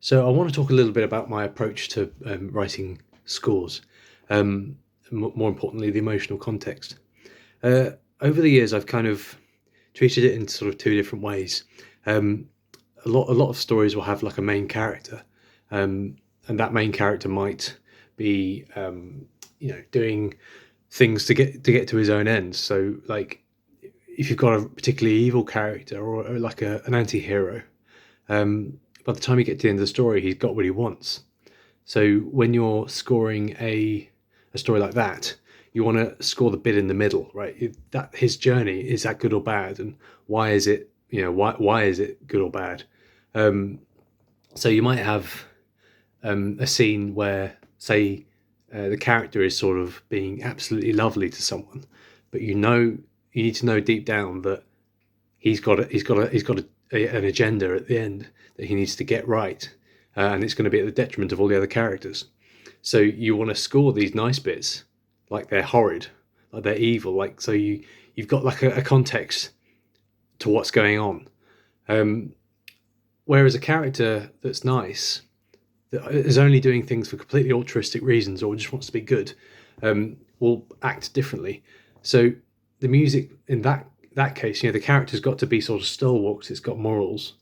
So I want to talk a little bit about my approach to writing scores. More importantly, the emotional context. Over the years, I've kind of treated it in sort of two different ways. Um, a lot of stories will have like a main character, and that main character might be, doing things to get to his own ends. So, like, if you've got a particularly evil character or like an anti-hero, by the time you get to the end of the story, he's got what he wants. So when you're scoring a story like that, you want to score the bit in the middle, right? That his journey, is that good or bad, and why is it? Why is it good or bad? Um, so you might have a scene where, say, the character is sort of being absolutely lovely to someone, but you need to know deep down that an agenda at the end that he needs to get right, and it's going to be at the detriment of all the other characters. So you want to score these nice bits like they're horrid, like they're evil, like so you've got like a context to what's going on. Um, Whereas a character that's nice, that is only doing things for completely altruistic reasons or just wants to be good, will act differently. So the music in that case, the character's got to be sort of stalwarts. It's got morals.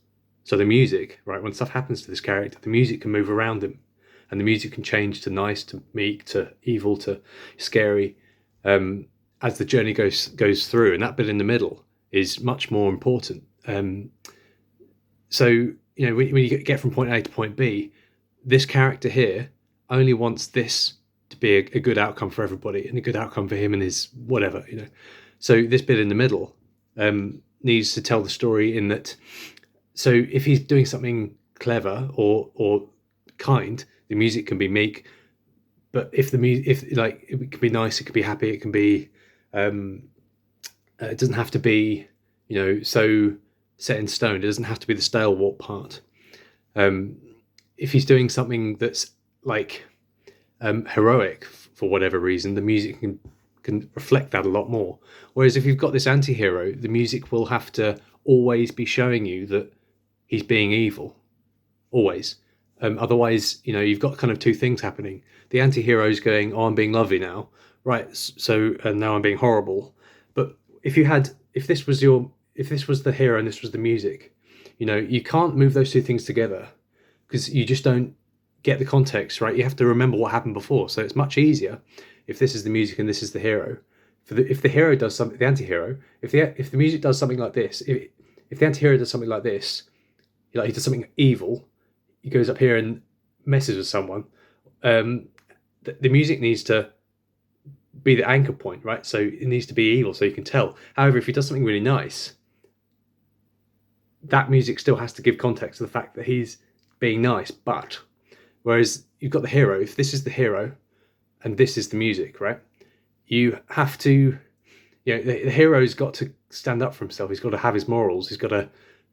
So the music, right, when stuff happens to this character, the music can move around him, and the music can change to nice, to meek, to evil, to scary, as the journey goes through. And that bit in the middle is much more important. So when you get from point A to point B, this character here only wants this to be a good outcome for everybody and a good outcome for him and his whatever. So this bit in the middle needs to tell the story in that. So if he's doing something clever or kind, the music can be meek. But if it can be nice, it can be happy, it can be. It doesn't have to be, so set in stone. It doesn't have to be the stalwart part. If he's doing something that's like heroic for whatever reason, the music can reflect that a lot more. Whereas if you've got this anti-hero, the music will have to always be showing you that he's being evil, always. Otherwise, you've got kind of two things happening. The anti-hero's going, "Oh, I'm being lovely now," right? So, and now I'm being horrible. But if this was the hero and this was the music, you can't move those two things together because you just don't get the context, right? You have to remember what happened before. So it's much easier if this is the music and this is the hero. If the hero does something, the anti-hero, if the music does something like this, if the anti-hero does something like this, like he does something evil, he goes up here and messes with someone. The music needs to be the anchor point, right? So it needs to be evil, so you can tell. However, if he does something really nice, that music still has to give context to the fact that he's being nice. But whereas you've got the hero, if this is the hero and this is the music, right? You have to, the hero's got to stand up for himself. He's got to have his morals. He's got to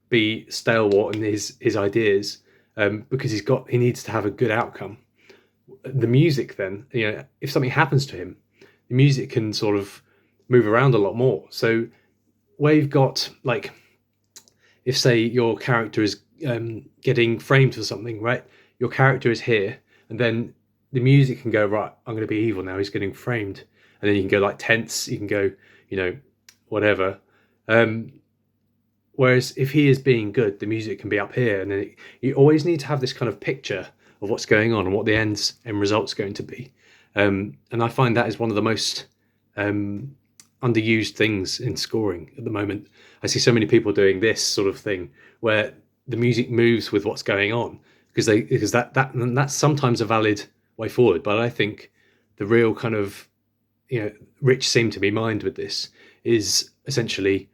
be stalwart in his ideas, because he needs to have a good outcome. The music then, if something happens to him, the music can sort of move around a lot more. So where you've got, like, if say your character is getting framed for something, right? Your character is here, and then the music can go, right, I'm going to be evil now. He's getting framed, and then you can go like tense. You can go, whatever. Whereas if he is being good, the music can be up here, and then you always need to have this kind of picture of what's going on and what the end result's going to be. And I find that is one of the most underused things in scoring at the moment. I see so many people doing this sort of thing where the music moves with what's going on because that's sometimes a valid way forward. But I think the real kind of rich seam to be mined with this is essentially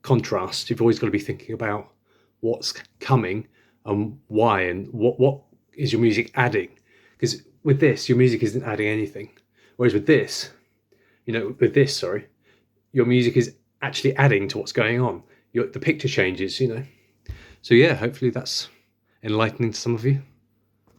contrast. You've always got to be thinking about what's coming and why, and what is your music adding, because with this your music isn't adding anything, whereas with this your music is actually adding to what's going on. The picture changes. So yeah, hopefully that's enlightening to some of you.